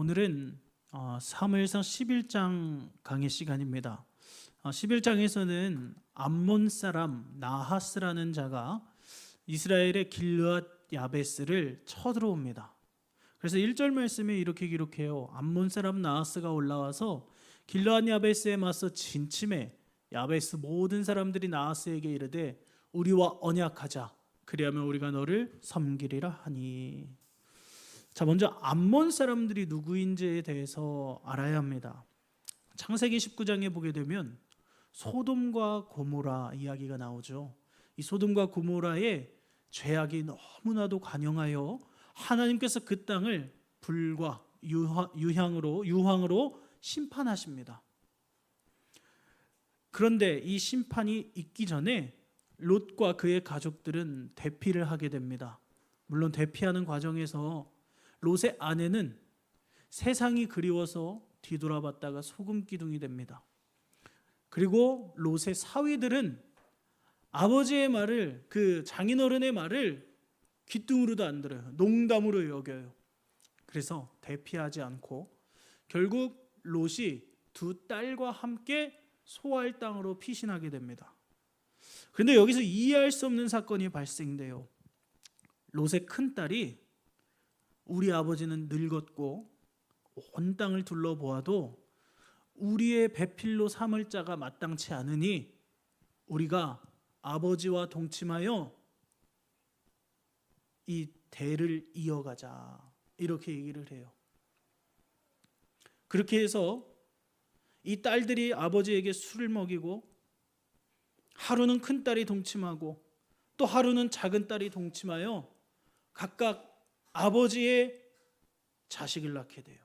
오늘은 사무엘상 11장 강의 시간입니다. 11장에서는 암몬 사람 나하스라는 자가 이스라엘의 길르앗 야베스를 쳐들어옵니다. 그래서 1절 말씀에 이렇게 기록해요. 암몬 사람 나하스가 올라와서 길르앗 야베스에 맞서 진침해 야베스 모든 사람들이 나하스에게 이르되 우리와 언약하자. 그리하면 우리가 너를 섬기리라 하니. 자, 먼저 암몬 사람들이 누구인지에 대해서 알아야 합니다. 창세기 19장에 보게 되면 소돔과 고모라 이야기가 나오죠. 이 소돔과 고모라의 죄악이 너무나도 관영하여 하나님께서 그 땅을 불과 유황으로 심판하십니다. 그런데 이 심판이 있기 전에 롯과 그의 가족들은 대피를 하게 됩니다. 물론 대피하는 과정에서 롯의 아내는 세상이 그리워서 뒤돌아봤다가 소금 기둥이 됩니다. 그리고 롯의 사위들은 아버지의 말을, 그 장인어른의 말을 귀뚱으로도 안 들어요. 농담으로 여겨요. 그래서 대피하지 않고 결국 롯이 두 딸과 함께 소알 땅으로 피신하게 됩니다. 그런데 여기서 이해할 수 없는 사건이 발생돼요. 롯의 큰 딸이 우리 아버지는 늙었고 온 땅을 둘러보아도 우리의 배필로 삼을 자가 마땅치 않으니 우리가 아버지와 동침하여 이 대를 이어가자, 이렇게 얘기를 해요. 그렇게 해서 이 딸들이 아버지에게 술을 먹이고 하루는 큰 딸이 동침하고 또 하루는 작은 딸이 동침하여 각각 아버지의 자식을 낳게 돼요.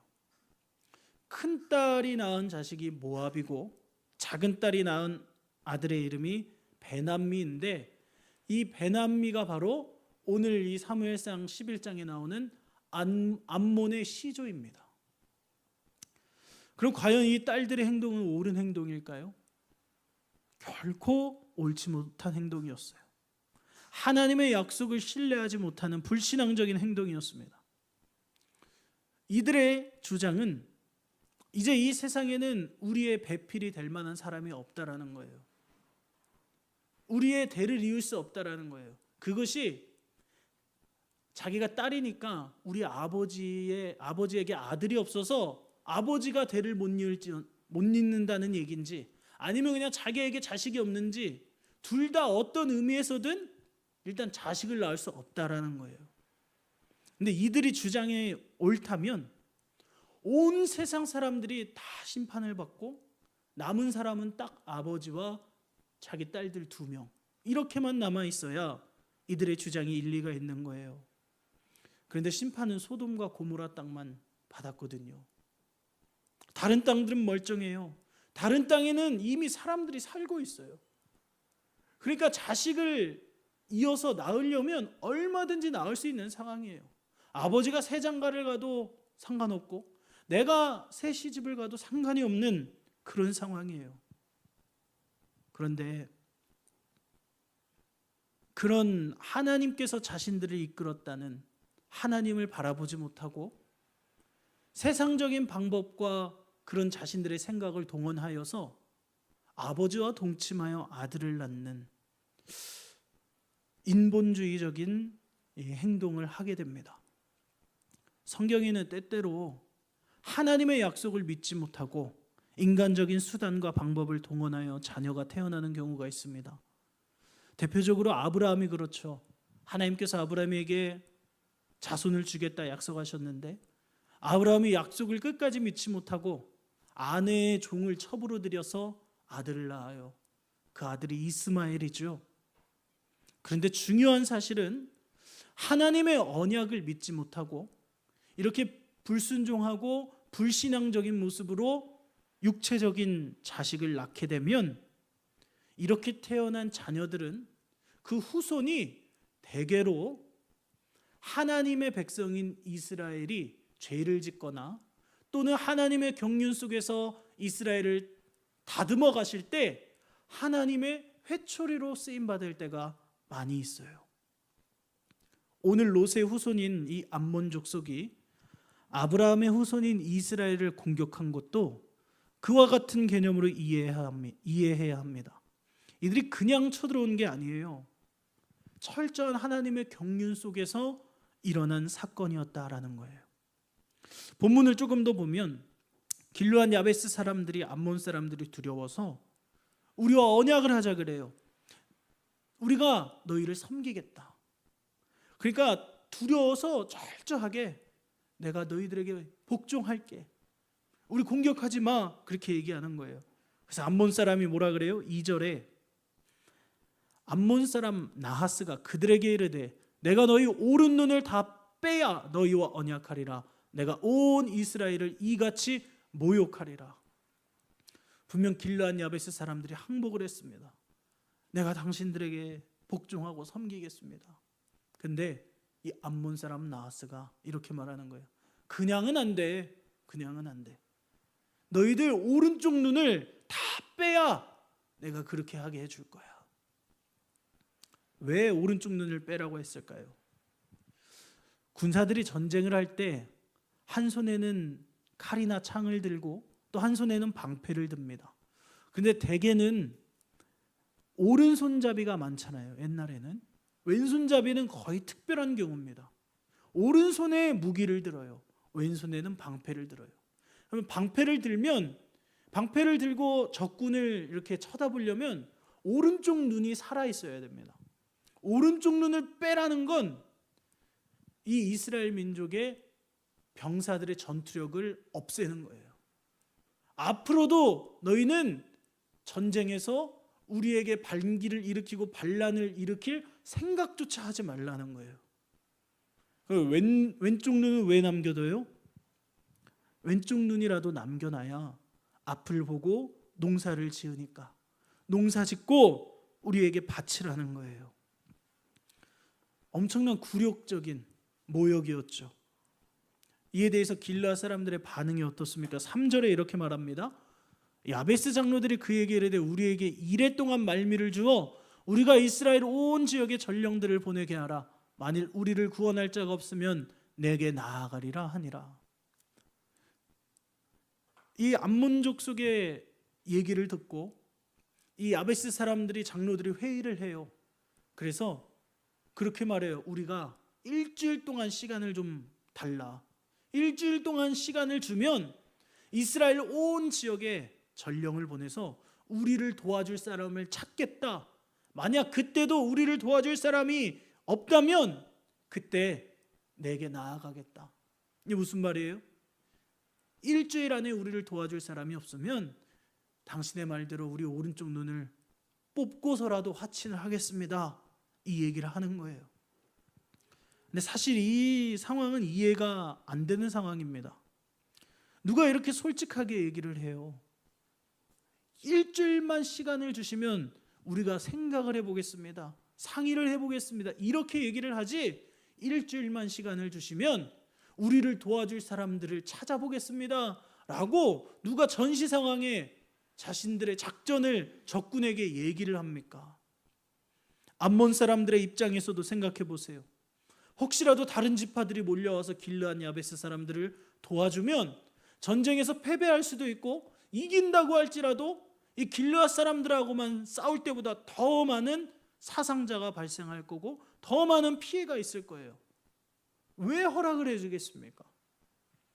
큰 딸이 낳은 자식이 모압이고 작은 딸이 낳은 아들의 이름이 베남미인데 이 베남미가 바로 오늘 이 사무엘상 11장에 나오는 암몬의 시조입니다. 그럼 과연 이 딸들의 행동은 옳은 행동일까요? 결코 옳지 못한 행동이었어요. 하나님의 약속을 신뢰하지 못하는 불신앙적인 행동이었습니다. 이들의 주장은 이제 이 세상에는 우리의 배필이 될 만한 사람이 없다라는 거예요. 우리의 대를 이을 수 없다라는 거예요. 그것이 자기가 딸이니까 우리 아버지에게 아들이 없어서 아버지가 대를 못 잇는다는 얘기인지, 아니면 그냥 자기에게 자식이 없는지, 둘 다 어떤 의미에서든 일단 자식을 낳을 수 없다라는 거예요. 근데 이들이 주장이 옳다면 온 세상 사람들이 다 심판을 받고 남은 사람은 딱 아버지와 자기 딸들 2명, 이렇게만 남아 있어야 이들의 주장이 일리가 있는 거예요. 그런데 심판은 소돔과 고모라 땅만 받았거든요. 다른 땅들은 멀쩡해요. 다른 땅에는 이미 사람들이 살고 있어요. 그러니까 자식을 이어서 낳으려면 얼마든지 낳을 수 있는 상황이에요. 아버지가 새 장가를 가도 상관없고 내가 새 시집을 가도 상관이 없는 그런 상황이에요. 그런데 그런 하나님께서 자신들을 이끌었다는 하나님을 바라보지 못하고 세상적인 방법과 그런 자신들의 생각을 동원하여서 아버지와 동침하여 아들을 낳는 인본주의적인 행동을 하게 됩니다. 성경에는 때때로 하나님의 약속을 믿지 못하고 인간적인 수단과 방법을 동원하여 자녀가 태어나는 경우가 있습니다. 대표적으로 아브라함이 그렇죠. 하나님께서 아브라함에게 자손을 주겠다 약속하셨는데 아브라함이 약속을 끝까지 믿지 못하고 아내의 종을 첩으로 들여서 아들을 낳아요. 그 아들이 이스마엘이죠. 그런데 중요한 사실은 하나님의 언약을 믿지 못하고 이렇게 불순종하고 불신앙적인 모습으로 육체적인 자식을 낳게 되면 이렇게 태어난 자녀들은 그 후손이 대개로 하나님의 백성인 이스라엘이 죄를 짓거나 또는 하나님의 경륜 속에서 이스라엘을 다듬어 가실 때 하나님의 회초리로 쓰임받을 때가 많이 있어요. 오늘 롯의 후손인 이 암몬 족속이 아브라함의 후손인 이스라엘을 공격한 것도 그와 같은 개념으로 이해해야 합니다. 이들이 그냥 쳐들어온 게 아니에요. 철저한 하나님의 경륜 속에서 일어난 사건이었다라는 거예요. 본문을 조금 더 보면 길르앗 야베스 사람들이 암몬 사람들이 두려워서 우리와 언약을 하자 그래요. 우리가 너희를 섬기겠다. 그러니까 두려워서 철저하게 내가 너희들에게 복종할게. 우리 공격하지 마. 그렇게 얘기하는 거예요. 그래서 암몬 사람이 뭐라 그래요? 2절에 암몬 사람 나하스가 그들에게 이르되 내가 너희 오른 눈을 다 빼야 너희와 언약하리라. 내가 온 이스라엘을 이같이 모욕하리라. 분명 길르앗 야베스 사람들이 항복을 했습니다. 내가 당신들에게 복종하고 섬기겠습니다. 근데 이 암몬 사람 나하스가 이렇게 말하는 거예요. 그냥은 안 돼. 그냥은 안 돼. 너희들 오른쪽 눈을 다 빼야 내가 그렇게 하게 해줄 거야. 왜 오른쪽 눈을 빼라고 했을까요? 군사들이 전쟁을 할 때 한 손에는 칼이나 창을 들고 또 한 손에는 방패를 듭니다. 근데 대개는 오른손잡이가 많잖아요. 옛날에는 왼손잡이는 거의 특별한 경우입니다. 오른손에 무기를 들어요. 왼손에는 방패를 들어요. 그러면 방패를 들고 적군을 이렇게 쳐다보려면 오른쪽 눈이 살아 있어야 됩니다. 오른쪽 눈을 빼라는 건 이 이스라엘 민족의 병사들의 전투력을 없애는 거예요. 앞으로도 너희는 전쟁에서 우리에게 반기를 일으키고 반란을 일으킬 생각조차 하지 말라는 거예요. 왼쪽 눈은 왜 남겨둬요? 왼쪽 눈이라도 남겨놔야 앞을 보고 농사를 지으니까. 농사 짓고 우리에게 바치라는 거예요. 엄청난 굴욕적인 모욕이었죠. 이에 대해서 길르앗 사람들의 반응이 어떻습니까? 3절에 이렇게 말합니다. 야베스 장로들이 그에게 이르되 우리에게 이레 동안 말미를 주어 우리가 이스라엘 온 지역에 전령들을 보내게 하라. 만일 우리를 구원할 자가 없으면 내게 나아가리라 하니라. 이 암몬족 속의 얘기를 듣고 이 야베스 사람들이 장로들이 회의를 해요. 그래서 그렇게 말해요. 우리가 일주일 동안 시간을 좀 달라. 일주일 동안 시간을 주면 이스라엘 온 지역에 전령을 보내서 우리를 도와줄 사람을 찾겠다. 만약 그때도 우리를 도와줄 사람이 없다면 그때 내게 나아가겠다. 이게 무슨 말이에요? 일주일 안에 우리를 도와줄 사람이 없으면 당신의 말대로 우리 오른쪽 눈을 뽑고서라도 화친을 하겠습니다. 이 얘기를 하는 거예요. 근데 사실 이 상황은 이해가 안 되는 상황입니다. 누가 이렇게 솔직하게 얘기를 해요? 일주일만 시간을 주시면 우리가 생각을 해보겠습니다. 상의를 해보겠습니다. 이렇게 얘기를 하지 일주일만 시간을 주시면 우리를 도와줄 사람들을 찾아보겠습니다. 라고 누가 전시 상황에 자신들의 작전을 적군에게 얘기를 합니까? 암몬 사람들의 입장에서도 생각해 보세요. 혹시라도 다른 지파들이 몰려와서 길르앗 야베스 사람들을 도와주면 전쟁에서 패배할 수도 있고 이긴다고 할지라도 이 길르앗 사람들하고만 싸울 때보다 더 많은 사상자가 발생할 거고 더 많은 피해가 있을 거예요. 왜 허락을 해주겠습니까?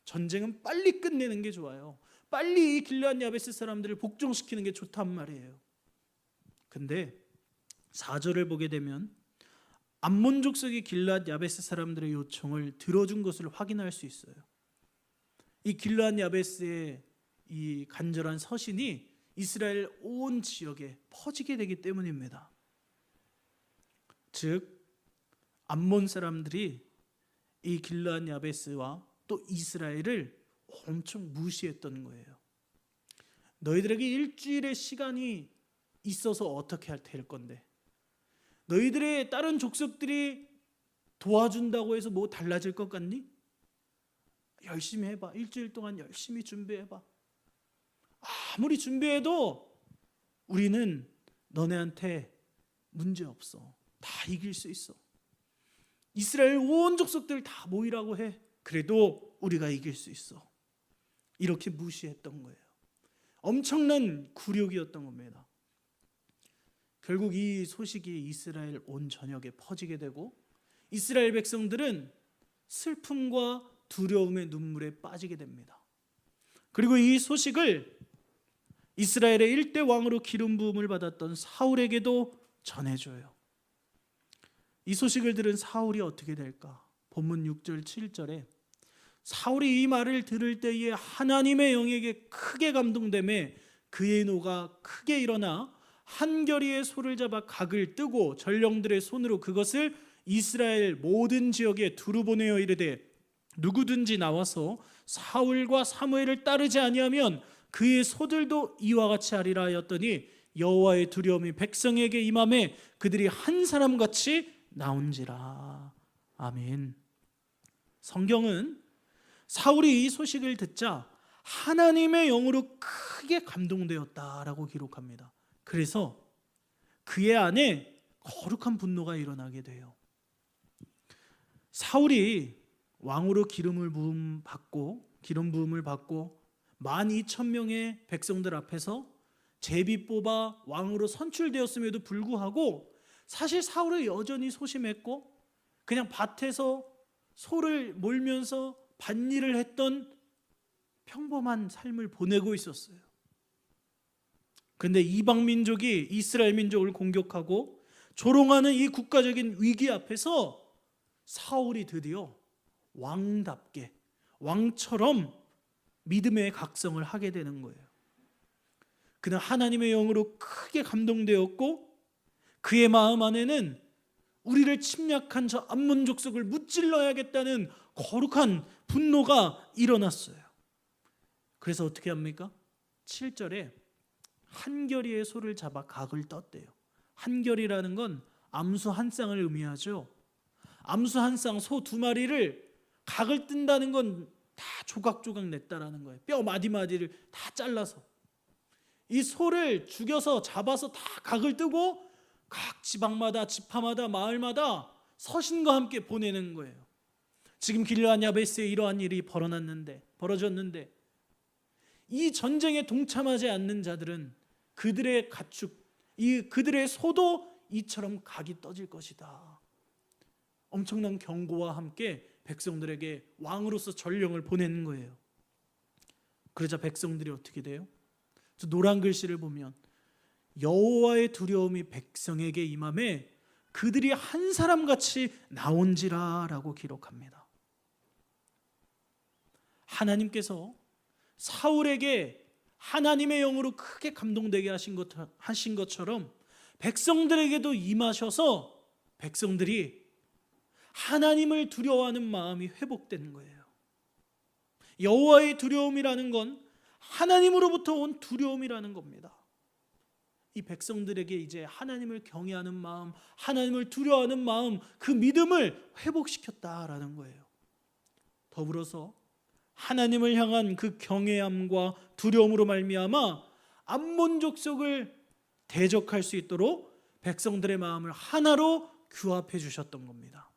전쟁은 빨리 끝내는 게 좋아요. 빨리 이 길르앗 야베스 사람들을 복종시키는 게 좋단 말이에요. 근데 4절을 보게 되면 암몬 족속의 길르앗 야베스 사람들의 요청을 들어준 것을 확인할 수 있어요. 이 길르앗 야베스의 이 간절한 서신이 이스라엘 온 지역에 퍼지게 되기 때문입니다. 즉 암몬 사람들이 이 길르앗 야베스와 또 이스라엘을 엄청 무시했던 거예요. 너희들에게 일주일의 시간이 있어서 어떻게 될 건데, 너희들의 다른 족속들이 도와준다고 해서 뭐 달라질 것 같니? 열심히 해봐. 일주일 동안 열심히 준비해봐. 아무리 준비해도 우리는 너네한테 문제 없어. 다 이길 수 있어. 이스라엘 온 족속들 다 모이라고 해. 그래도 우리가 이길 수 있어. 이렇게 무시했던 거예요. 엄청난 굴욕이었던 겁니다. 결국 이 소식이 이스라엘 온 전역에 퍼지게 되고 이스라엘 백성들은 슬픔과 두려움의 눈물에 빠지게 됩니다. 그리고 이 소식을 이스라엘의 1대 왕으로 기름 부음을 받았던 사울에게도 전해줘요. 이 소식을 들은 사울이 어떻게 될까? 본문 6절 7절에 사울이 이 말을 들을 때에 하나님의 영에게 크게 감동되매 그의 노가 크게 일어나 한 겨리의 소를 잡아 각을 뜨고 전령들의 손으로 그것을 이스라엘 모든 지역에 두루 보내어 이르되 누구든지 나와서 사울과 사무엘을 따르지 아니하면 그의 소들도 이와 같이 하리라 하였더니 여호와의 두려움이 백성에게 임하매 그들이 한 사람같이 나온지라. 아멘. 성경은 사울이 이 소식을 듣자 하나님의 영으로 크게 감동되었다라고 기록합니다. 그래서 그의 안에 거룩한 분노가 일어나게 돼요. 사울이 왕으로 기름 부음을 받고 12,000명의 백성들 앞에서 제비 뽑아 왕으로 선출되었음에도 불구하고 사실 사울은 여전히 소심했고 그냥 밭에서 소를 몰면서 밭일을 했던 평범한 삶을 보내고 있었어요. 그런데 이방 민족이 이스라엘 민족을 공격하고 조롱하는 이 국가적인 위기 앞에서 사울이 드디어 왕답게 왕처럼 믿음의 각성을 하게 되는 거예요. 그는 하나님의 영으로 크게 감동되었고 그의 마음 안에는 우리를 침략한 저 암몬 족속을 무찔러야겠다는 거룩한 분노가 일어났어요. 그래서 어떻게 합니까? 7절에 한겨리의 소를 잡아 각을 떴대요. 한겨리라는 건 암수 한 쌍을 의미하죠. 암수 한 쌍, 소 2마리를 각을 뜬다는 건 다 조각조각 냈다라는 거예요. 뼈 마디마디를 다 잘라서 이 소를 죽여서 잡아서 다 각을 뜨고 각 지방마다 지파마다 마을마다 서신과 함께 보내는 거예요. 지금 길르앗 야베스에 이러한 일이 벌어졌는데 이 전쟁에 동참하지 않는 자들은 그들의 가축, 그들의 소도 이처럼 각이 떠질 것이다. 엄청난 경고와 함께 백성들에게 왕으로서 전령을 보내는 거예요. 그러자 백성들이 어떻게 돼요? 저 노란 글씨를 보면 여호와의 두려움이 백성에게 임하매 그들이 한 사람같이 나온지라라고 기록합니다. 하나님께서 사울에게 하나님의 영으로 크게 감동되게 하신 것처럼 백성들에게도 임하셔서 백성들이 하나님을 두려워하는 마음이 회복되는 거예요. 여호와의 두려움이라는 건 하나님으로부터 온 두려움이라는 겁니다. 이 백성들에게 이제 하나님을 경외하는 마음, 하나님을 두려워하는 마음, 그 믿음을 회복시켰다라는 거예요. 더불어서 하나님을 향한 그 경외함과 두려움으로 말미암아 암몬 족속을 대적할 수 있도록 백성들의 마음을 하나로 규합해 주셨던 겁니다.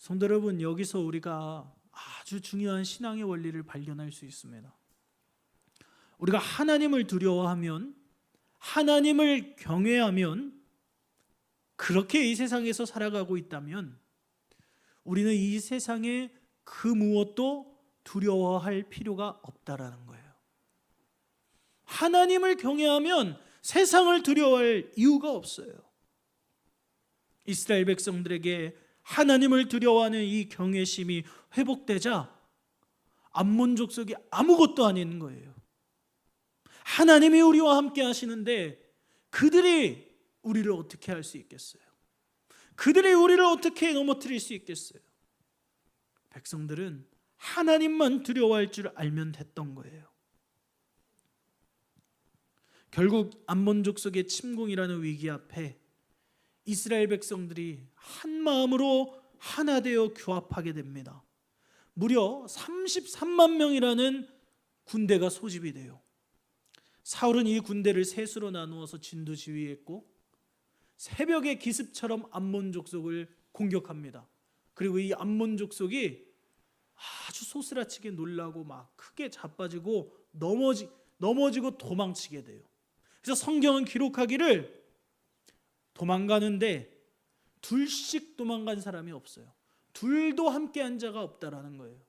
성도 여러분, 여기서 우리가 아주 중요한 신앙의 원리를 발견할 수 있습니다. 우리가 하나님을 두려워하면, 하나님을 경외하면, 그렇게 이 세상에서 살아가고 있다면 우리는 이 세상에 그 무엇도 두려워할 필요가 없다라는 거예요. 하나님을 경외하면 세상을 두려워할 이유가 없어요. 이스라엘 백성들에게 하나님을 두려워하는 이 경외심이 회복되자 암몬 족속이 아무것도 아닌 거예요. 하나님이 우리와 함께 하시는데 그들이 우리를 어떻게 할 수 있겠어요? 그들이 우리를 어떻게 넘어뜨릴 수 있겠어요? 백성들은 하나님만 두려워할 줄 알면 됐던 거예요. 결국 암몬 족속의 침공이라는 위기 앞에 이스라엘 백성들이 한 마음으로 하나 되어 규합하게 됩니다. 무려 33만 명이라는 군대가 소집이 돼요. 사울은 이 군대를 셋으로 나누어서 진두지휘했고 새벽의 기습처럼 암몬 족속을 공격합니다. 그리고 이 암몬 족속이 아주 소스라치게 놀라고 막 크게 자빠지고 넘어지고 도망치게 돼요. 그래서 성경은 기록하기를 도망가는데 둘씩 도망간 사람이 없어요. 둘도 함께한 자가 없다라는 거예요.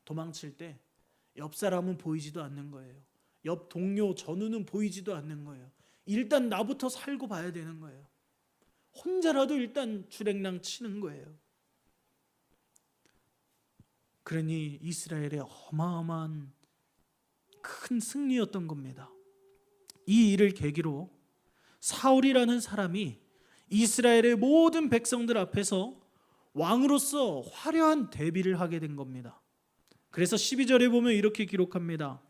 도망칠 때 옆 사람은 보이지도 않는 거예요. 옆 동료 전우는 보이지도 않는 거예요. 일단 나부터 살고 봐야 되는 거예요. 혼자라도 일단 주랭랑 치는 거예요. 그러니 이스라엘의 어마어마한 큰 승리였던 겁니다. 이 일을 계기로 사울이라는 사람이 이스라엘의 모든 백성들 앞에서 왕으로서 화려한 대비를 하게 된 겁니다. 그래서 12절에 보면 이렇게 기록합니다.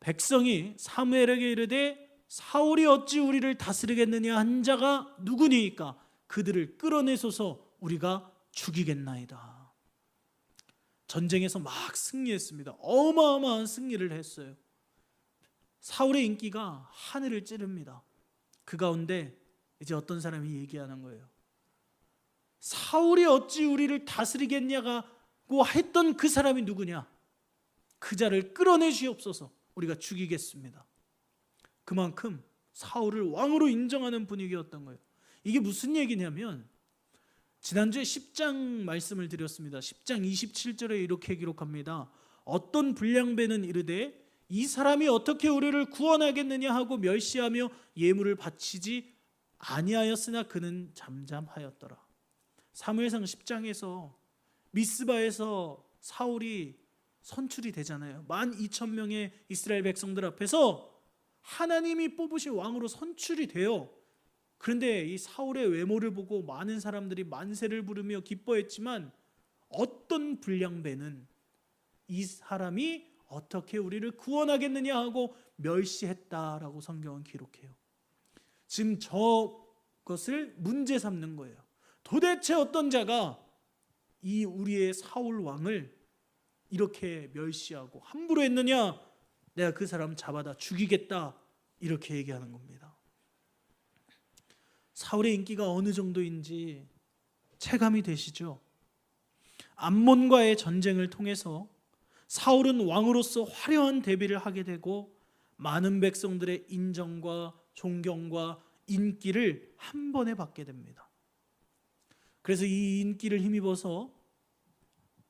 백성이 사무엘에게 이르되 사울이 어찌 우리를 다스리겠느냐 한 자가 누구니이까 그들을 끌어내소서 우리가 죽이겠나이다. 전쟁에서 막 승리했습니다. 어마어마한 승리를 했어요. 사울의 인기가 하늘을 찌릅니다. 그 가운데 이제 어떤 사람이 얘기하는 거예요. 사울이 어찌 우리를 다스리겠냐고 했던 그 사람이 누구냐? 그 자를 끌어내시옵소서. 우리가 죽이겠습니다. 그만큼 사울을 왕으로 인정하는 분위기였던 거예요. 이게 무슨 얘기냐면 지난주에 10장 말씀을 드렸습니다. 10장 27절에 이렇게 기록합니다. 어떤 불량배는 이르되 이 사람이 어떻게 우리를 구원하겠느냐 하고 멸시하며 예물을 바치지 아니하였으나 그는 잠잠하였더라. 사무엘상 10장에서 미스바에서 사울이 선출이 되잖아요. 12,000명의 이스라엘 백성들 앞에서 하나님이 뽑으신 왕으로 선출이 돼요. 그런데 이 사울의 외모를 보고 많은 사람들이 만세를 부르며 기뻐했지만 어떤 불량배는 이 사람이 어떻게 우리를 구원하겠느냐 하고 멸시했다라고 성경은 기록해요. 지금 저것을 문제 삼는 거예요. 도대체 어떤 자가 이 우리의 사울 왕을 이렇게 멸시하고 함부로 했느냐? 내가 그 사람 잡아다 죽이겠다 이렇게 얘기하는 겁니다. 사울의 인기가 어느 정도인지 체감이 되시죠? 암몬과의 전쟁을 통해서 사울은 왕으로서 화려한 대비를 하게 되고 많은 백성들의 인정과 존경과 인기를 한 번에 받게 됩니다. 그래서 이 인기를 힘입어서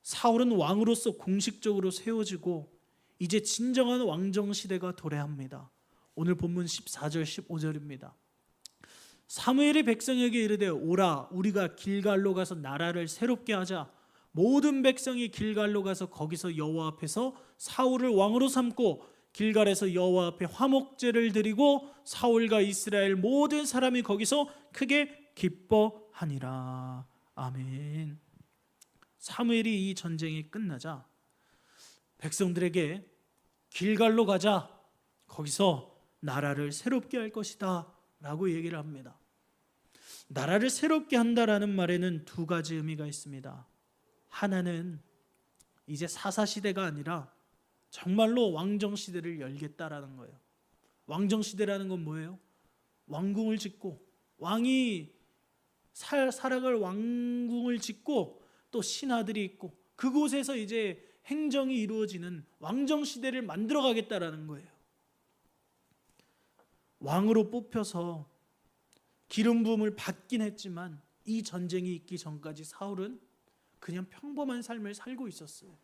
사울은 왕으로서 공식적으로 세워지고 이제 진정한 왕정 시대가 도래합니다. 오늘 본문 14절 15절입니다. 사무엘이 백성에게 이르되 오라 우리가 길갈로 가서 나라를 새롭게 하자. 모든 백성이 길갈로 가서 거기서 여호와 앞에서 사울을 왕으로 삼고 길갈에서 여호와 앞에 화목제를 드리고 사울과 이스라엘 모든 사람이 거기서 크게 기뻐하니라. 아멘. 사무엘이 이 전쟁이 끝나자 백성들에게 길갈로 가자. 거기서 나라를 새롭게 할 것이다 라고 얘기를 합니다. 나라를 새롭게 한다라는 말에는 두 가지 의미가 있습니다. 하나는 이제 사사시대가 아니라 정말로 왕정시대를 열겠다라는 거예요. 왕정시대라는 건 뭐예요? 왕궁을 짓고 왕이 살아갈 왕궁을 짓고 또 신하들이 있고 그곳에서 이제 행정이 이루어지는 왕정시대를 만들어가겠다라는 거예요. 왕으로 뽑혀서 기름 부음을 받긴 했지만 이 전쟁이 있기 전까지 사울은 그냥 평범한 삶을 살고 있었어요.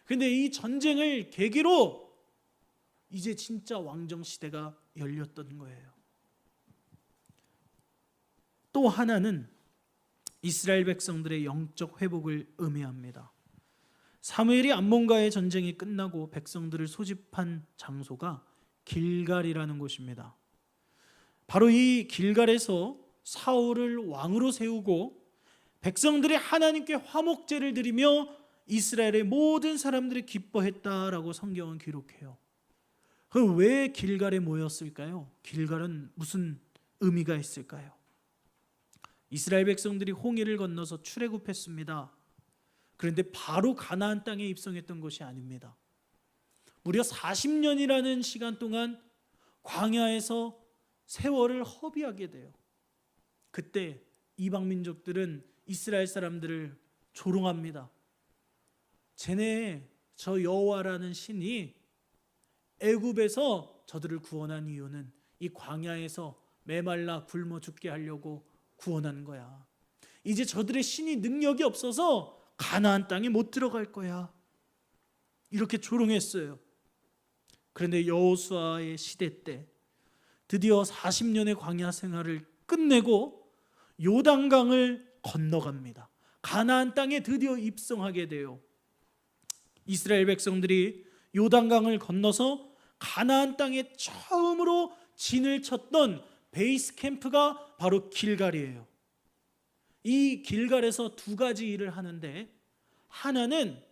그런데 이 전쟁을 계기로 이제 진짜 왕정시대가 열렸던 거예요. 또 하나는 이스라엘 백성들의 영적 회복을 의미합니다. 사무엘이 암몬과의 전쟁이 끝나고 백성들을 소집한 장소가 길갈이라는 곳입니다. 바로 이 길갈에서 사울을 왕으로 세우고 백성들이 하나님께 화목제를 드리며 이스라엘의 모든 사람들이 기뻐했다라고 성경은 기록해요. 그럼 왜 길갈에 모였을까요? 길갈은 무슨 의미가 있을까요? 이스라엘 백성들이 홍해를 건너서 출애굽했습니다. 그런데 바로 가나안 땅에 입성했던 것이 아닙니다. 무려 40년이라는 시간 동안 광야에서 세월을 허비하게 돼요. 그때 이방 민족들은 이스라엘 사람들을 조롱합니다. 쟤네 저 여호와라는 신이 애굽에서 저들을 구원한 이유는 이 광야에서 메말라 굶어 죽게 하려고 구원한 거야. 이제 저들의 신이 능력이 없어서 가나안 땅에 못 들어갈 거야. 이렇게 조롱했어요. 그런데 여호수아의 시대 때 드디어 40년의 광야 생활을 끝내고 요단강을 건너갑니다. 가나안 땅에 드디어 입성하게 돼요. 이스라엘 백성들이 요단강을 건너서 가나안 땅에 처음으로 진을 쳤던 베이스 캠프가 바로 길갈이에요. 이 길갈에서 두 가지 일을 하는데, 하나는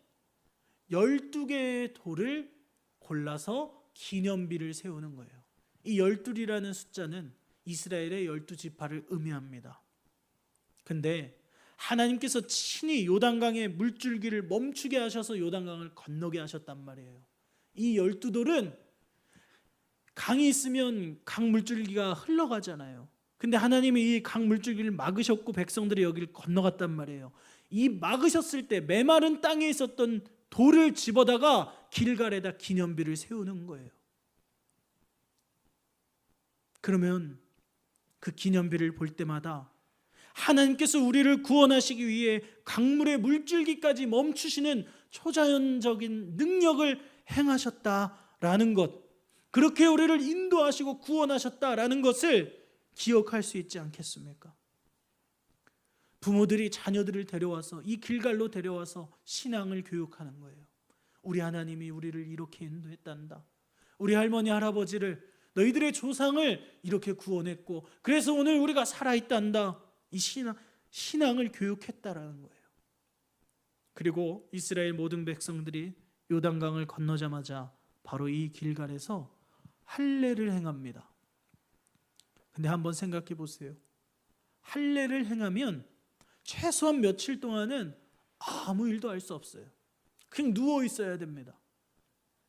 12개의 돌을 골라서 기념비를 세우는 거예요. 이 12이라는 숫자는 이스라엘의 12지파를 의미합니다. 근데 하나님께서 친히 요단강의 물줄기를 멈추게 하셔서 요단강을 건너게 하셨단 말이에요. 이 12돌은 강이 있으면 강 물줄기가 흘러가잖아요. 근데 하나님이 이 강 물줄기를 막으셨고 백성들이 여기를 건너갔단 말이에요. 이 막으셨을 때 메마른 땅에 있었던 돌을 집어다가 길갈에다 기념비를 세우는 거예요. 그러면 그 기념비를 볼 때마다 하나님께서 우리를 구원하시기 위해 강물의 물줄기까지 멈추시는 초자연적인 능력을 행하셨다라는 것, 그렇게 우리를 인도하시고 구원하셨다라는 것을 기억할 수 있지 않겠습니까? 부모들이 자녀들을 데려와서 이 길갈로 데려와서 신앙을 교육하는 거예요. 우리 하나님이 우리를 이렇게 인도했단다. 우리 할머니 할아버지를, 너희들의 조상을 이렇게 구원했고 그래서 오늘 우리가 살아있단다. 이 신앙을 교육했다라는 거예요. 그리고 이스라엘 모든 백성들이 요단강을 건너자마자 바로 이 길갈에서 할례를 행합니다. 근데 한번 생각해 보세요. 할례를 행하면 최소한 며칠 동안은 아무 일도 할 수 없어요. 그냥 누워 있어야 됩니다.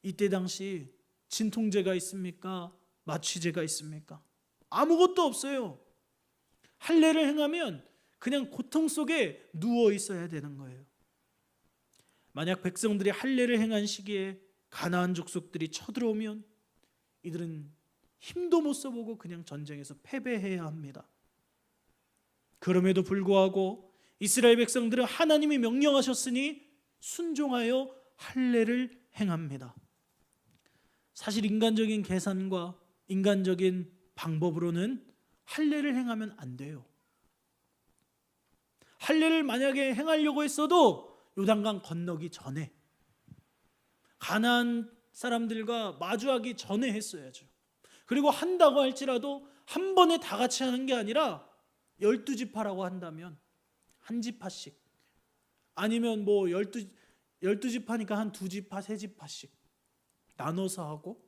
이때 당시 진통제가 있습니까? 마취제가 있습니까? 아무것도 없어요. 할례를 행하면 그냥 고통 속에 누워 있어야 되는 거예요. 만약 백성들이 할례를 행한 시기에 가나안 족속들이 쳐들어오면 이들은 힘도 못 써보고 그냥 전쟁에서 패배해야 합니다. 그럼에도 불구하고 이스라엘 백성들은 하나님이 명령하셨으니 순종하여 할례를 행합니다. 사실 인간적인 계산과 인간적인 방법으로는 할례를 행하면 안 돼요. 할례를 만약에 행하려고 했어도 요단강 건너기 전에, 가나안 사람들과 마주하기 전에 했어야죠. 그리고 한다고 할지라도 한 번에 다 같이 하는 게 아니라 12지파라고 한다면 한 지파씩, 아니면 뭐 12지파니까 한 2지파, 3지파씩 나눠서 하고,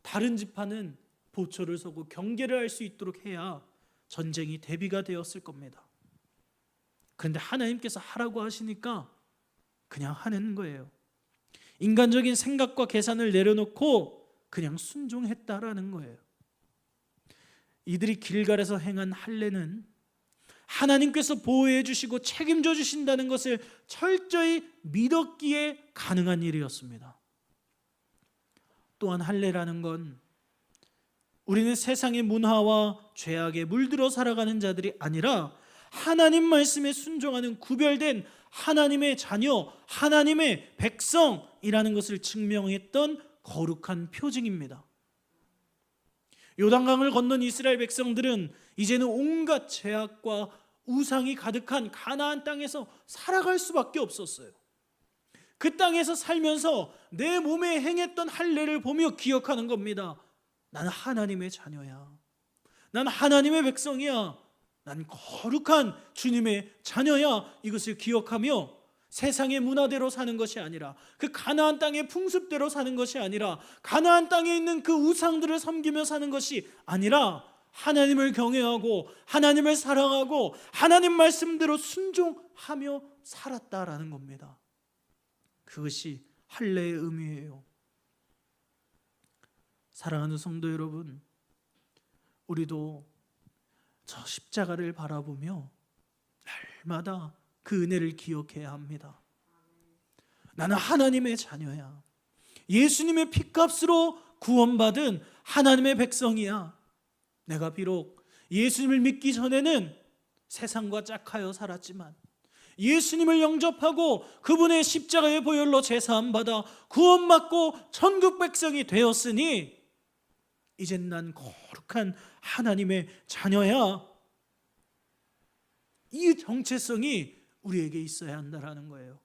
다른 지파는 보초를 서고 경계를 할 수 있도록 해야 전쟁이 대비가 되었을 겁니다. 그런데 하나님께서 하라고 하시니까 그냥 하는 거예요. 인간적인 생각과 계산을 내려놓고 그냥 순종했다라는 거예요. 이들이 길갈에서 행한 할례는 하나님께서 보호해 주시고 책임져 주신다는 것을 철저히 믿었기에 가능한 일이었습니다. 또한 할례라는 건 우리는 세상의 문화와 죄악에 물들어 살아가는 자들이 아니라 하나님 말씀에 순종하는 구별된 하나님의 자녀, 하나님의 백성이라는 것을 증명했던 거룩한 표징입니다. 요단강을 건넌 이스라엘 백성들은 이제는 온갖 죄악과 우상이 가득한 가나안 땅에서 살아갈 수밖에 없었어요. 그 땅에서 살면서 내 몸에 행했던 할례를 보며 기억하는 겁니다. 나는 하나님의 자녀야. 난 하나님의 백성이야. 난 거룩한 주님의 자녀야. 이것을 기억하며 세상의 문화대로 사는 것이 아니라, 그 가나안 땅의 풍습대로 사는 것이 아니라, 가나안 땅에 있는 그 우상들을 섬기며 사는 것이 아니라 하나님을 경외하고 하나님을 사랑하고 하나님 말씀대로 순종하며 살았다라는 겁니다. 그것이 할례의 의미예요. 사랑하는 성도 여러분, 우리도 저 십자가를 바라보며 날마다 그 은혜를 기억해야 합니다. 나는 하나님의 자녀야. 예수님의 피값으로 구원받은 하나님의 백성이야. 내가 비록 예수님을 믿기 전에는 세상과 짝하여 살았지만 예수님을 영접하고 그분의 십자가의 보혈로 제사함받아 구원받고 천국 백성이 되었으니 이젠 난 거룩한 하나님의 자녀야. 이 정체성이 우리에게 있어야 한다라는 거예요.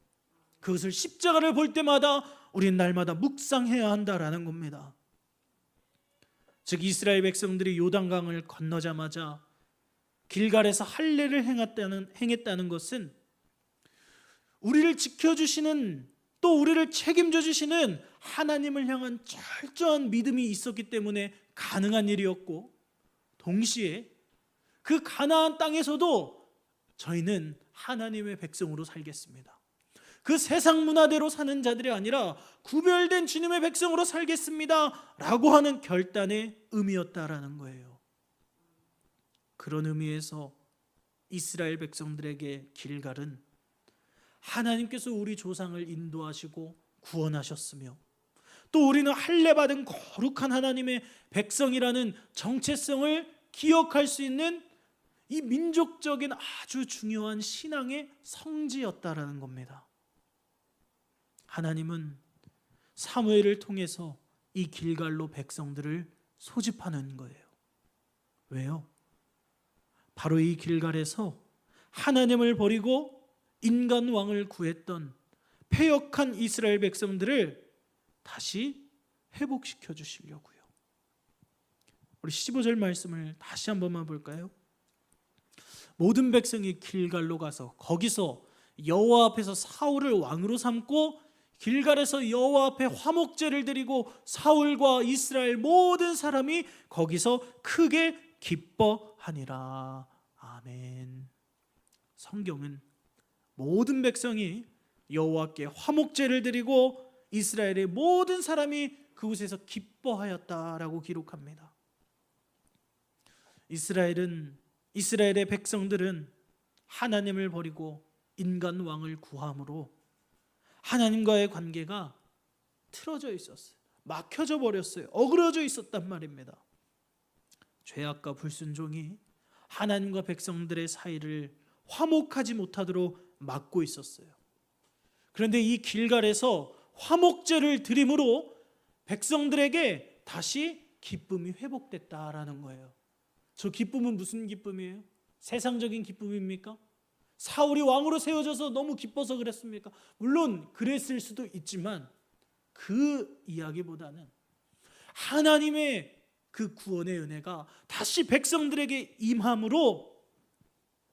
그것을 십자가를 볼 때마다 우리는 날마다 묵상해야 한다라는 겁니다. 즉 이스라엘 백성들이 요단강을 건너자마자 길갈에서 할례를 행했다는 것은 우리를 지켜주시는, 또 우리를 책임져 주시는 하나님을 향한 철저한 믿음이 있었기 때문에 가능한 일이었고, 동시에 그 가나안 땅에서도 저희는 하나님의 백성으로 살겠습니다. 그 세상 문화대로 사는 자들이 아니라 구별된 주님의 백성으로 살겠습니다 라고 하는 결단의 의미였다라는 거예요. 그런 의미에서 이스라엘 백성들에게 길갈은 하나님께서 우리 조상을 인도하시고 구원하셨으며, 또 우리는 할례 받은 거룩한 하나님의 백성이라는 정체성을 기억할 수 있는 이 민족적인 아주 중요한 신앙의 성지였다라는 겁니다. 하나님은 사무엘을 통해서 이 길갈로 백성들을 소집하는 거예요. 왜요? 바로 이 길갈에서 하나님을 버리고 인간 왕을 구했던 패역한 이스라엘 백성들을 다시 회복시켜 주시려고요. 우리 15절 말씀을 다시 한 번만 볼까요? 모든 백성이 길갈로 가서 거기서 여호와 앞에서 사울을 왕으로 삼고 길갈에서 여호와 앞에 화목제를 드리고 사울과 이스라엘 모든 사람이 거기서 크게 기뻐하니라. 아멘. 성경은 모든 백성이 여호와께 화목제를 드리고 이스라엘의 모든 사람이 그곳에서 기뻐하였다라고 기록합니다. 이스라엘의 백성들은 하나님을 버리고 인간 왕을 구함으로 하나님과의 관계가 틀어져 있었어요. 막혀져 버렸어요. 어그러져 있었단 말입니다. 죄악과 불순종이 하나님과 백성들의 사이를 화목하지 못하도록 막고 있었어요. 그런데 이 길갈에서 화목제를 드림으로 백성들에게 다시 기쁨이 회복됐다라는 거예요. 저 기쁨은 무슨 기쁨이에요? 세상적인 기쁨입니까? 사울이 왕으로 세워져서 너무 기뻐서 그랬습니까? 물론 그랬을 수도 있지만 그 이야기보다는 하나님의 그 구원의 은혜가 다시 백성들에게 임함으로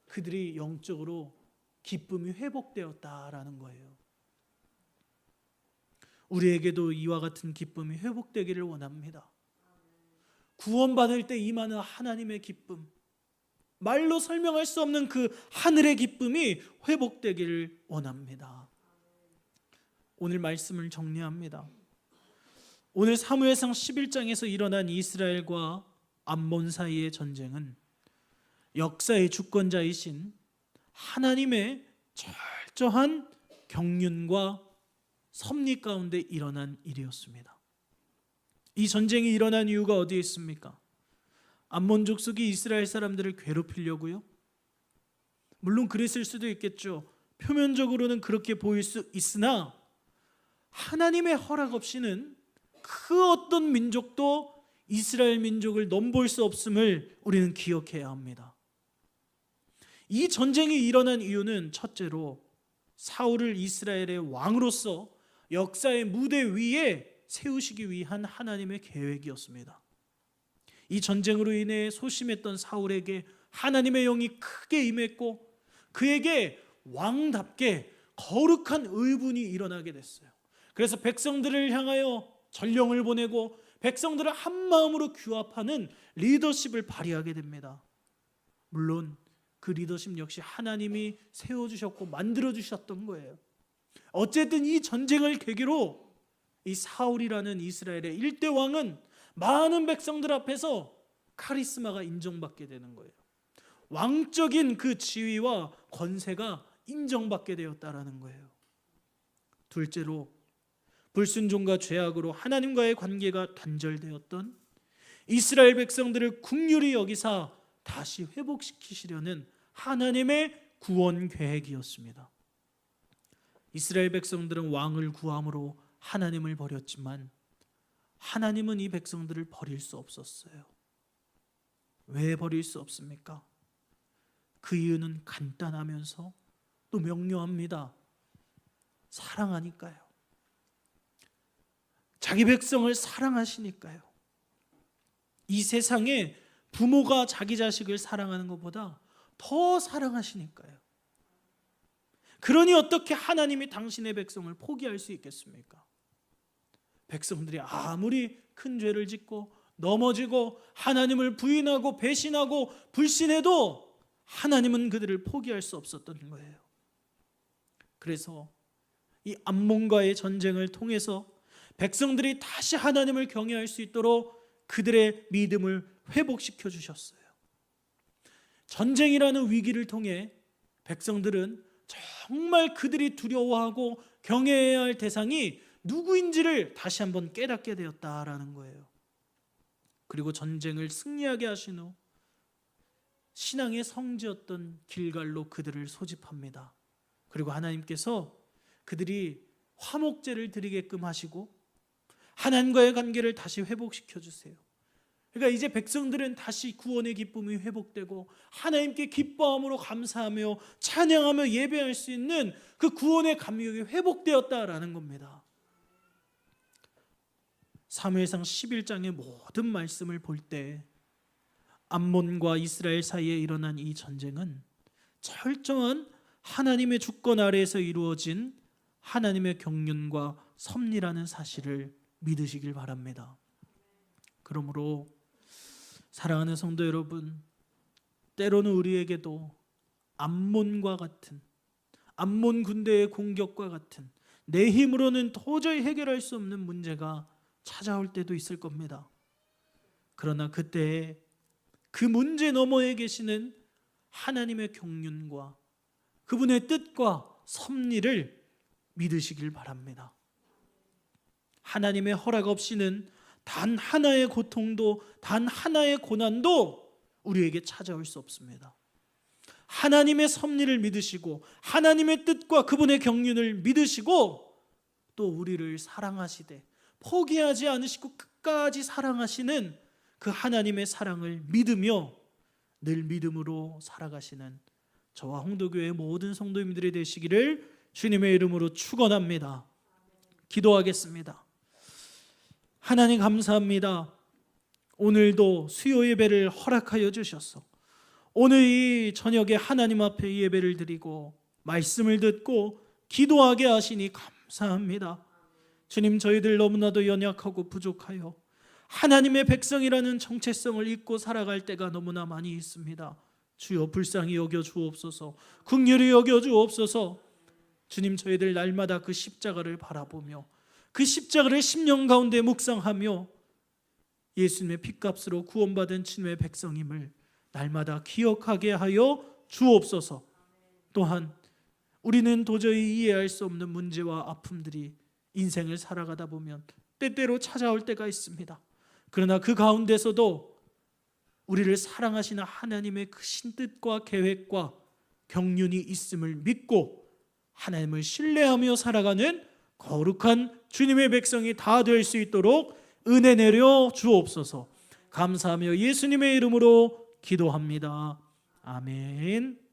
그들이 영적으로 기쁨이 회복되었다라는 거예요. 우리에게도 이와 같은 기쁨이 회복되기를 원합니다. 구원받을 때 임하는 하나님의 기쁨, 말로 설명할 수 없는 그 하늘의 기쁨이 회복되기를 원합니다. 오늘 말씀을 정리합니다. 오늘 사무엘상 11장에서 일어난 이스라엘과 암몬 사이의 전쟁은 역사의 주권자이신 하나님의 철저한 경륜과 섭리 가운데 일어난 일이었습니다. 이 전쟁이 일어난 이유가 어디에 있습니까? 암몬 족속이 이스라엘 사람들을 괴롭히려고요? 물론 그랬을 수도 있겠죠. 표면적으로는 그렇게 보일 수 있으나 하나님의 허락 없이는 그 어떤 민족도 이스라엘 민족을 넘볼 수 없음을 우리는 기억해야 합니다. 이 전쟁이 일어난 이유는 첫째로 사울을 이스라엘의 왕으로서 역사의 무대 위에 세우시기 위한 하나님의 계획이었습니다. 이 전쟁으로 인해 소심했던 사울에게 하나님의 영이 크게 임했고 그에게 왕답게 거룩한 의분이 일어나게 됐어요. 그래서 백성들을 향하여 전령을 보내고 백성들을 한마음으로 규합하는 리더십을 발휘하게 됩니다. 물론 그 리더십 역시 하나님이 세워주셨고 만들어주셨던 거예요. 어쨌든 이 전쟁을 계기로 이 사울이라는 이스라엘의 일대 왕은 많은 백성들 앞에서 카리스마가 인정받게 되는 거예요. 왕적인 그 지위와 권세가 인정받게 되었다라는 거예요. 둘째로 불순종과 죄악으로 하나님과의 관계가 단절되었던 이스라엘 백성들을 긍휼히 여기사 다시 회복시키시려는 하나님의 구원 계획이었습니다. 이스라엘 백성들은 왕을 구함으로 하나님을 버렸지만 하나님은 이 백성들을 버릴 수 없었어요. 왜 버릴 수 없습니까? 그 이유는 간단하면서 또 명료합니다. 사랑하니까요. 자기 백성을 사랑하시니까요. 이 세상에 부모가 자기 자식을 사랑하는 것보다 더 사랑하시니까요. 그러니 어떻게 하나님이 당신의 백성을 포기할 수 있겠습니까? 백성들이 아무리 큰 죄를 짓고 넘어지고 하나님을 부인하고 배신하고 불신해도 하나님은 그들을 포기할 수 없었던 거예요. 그래서 이 암몬과의 전쟁을 통해서 백성들이 다시 하나님을 경외할 수 있도록 그들의 믿음을 회복시켜 주셨어요. 전쟁이라는 위기를 통해 백성들은 정말 그들이 두려워하고 경외해야 할 대상이 누구인지를 다시 한번 깨닫게 되었다라는 거예요. 그리고 전쟁을 승리하게 하신 후 신앙의 성지였던 길갈로 그들을 소집합니다. 그리고 하나님께서 그들이 화목제를 드리게끔 하시고 하나님과의 관계를 다시 회복시켜 주세요. 그러니까 이제 백성들은 다시 구원의 기쁨이 회복되고 하나님께 기뻐함으로 감사하며 찬양하며 예배할 수 있는 그 구원의 감격이 회복되었다라는 겁니다. 사무엘상 11장의 모든 말씀을 볼 때 암몬과 이스라엘 사이에 일어난 이 전쟁은 철저한 하나님의 주권 아래에서 이루어진 하나님의 경륜과 섭리라는 사실을 믿으시길 바랍니다. 그러므로 사랑하는 성도 여러분, 때로는 우리에게도 암몬과 같은, 암몬 군대의 공격과 같은 내 힘으로는 도저히 해결할 수 없는 문제가 찾아올 때도 있을 겁니다. 그러나 그때에 그 문제 너머에 계시는 하나님의 경륜과 그분의 뜻과 섭리를 믿으시길 바랍니다. 하나님의 허락 없이는 단 하나의 고통도 단 하나의 고난도 우리에게 찾아올 수 없습니다. 하나님의 섭리를 믿으시고 하나님의 뜻과 그분의 경륜을 믿으시고 또 우리를 사랑하시되 포기하지 않으시고 끝까지 사랑하시는 그 하나님의 사랑을 믿으며 늘 믿음으로 살아가시는 저와 홍도교회 모든 성도님들이 되시기를 주님의 이름으로 축원합니다. 기도하겠습니다. 하나님 감사합니다. 오늘도 수요 예배를 허락하여 주셔서 오늘 이 저녁에 하나님 앞에 예배를 드리고 말씀을 듣고 기도하게 하시니 감사합니다. 주님, 저희들 너무나도 연약하고 부족하여 하나님의 백성이라는 정체성을 잊고 살아갈 때가 너무나 많이 있습니다. 주여 불쌍히 여겨 주옵소서. 긍휼히 여겨 주옵소서. 주님, 저희들 날마다 그 십자가를 바라보며 그 십자가를 심령 가운데 묵상하며 예수님의 핏값으로 구원받은 주님의 백성임을 날마다 기억하게 하여 주옵소서. 또한 우리는 도저히 이해할 수 없는 문제와 아픔들이 인생을 살아가다 보면 때때로 찾아올 때가 있습니다. 그러나 그 가운데서도 우리를 사랑하시는 하나님의 크신 뜻과 계획과 경륜이 있음을 믿고 하나님을 신뢰하며 살아가는 거룩한 주님의 백성이 다 될 수 있도록 은혜 내려 주옵소서. 감사하며 예수님의 이름으로 기도합니다. 아멘.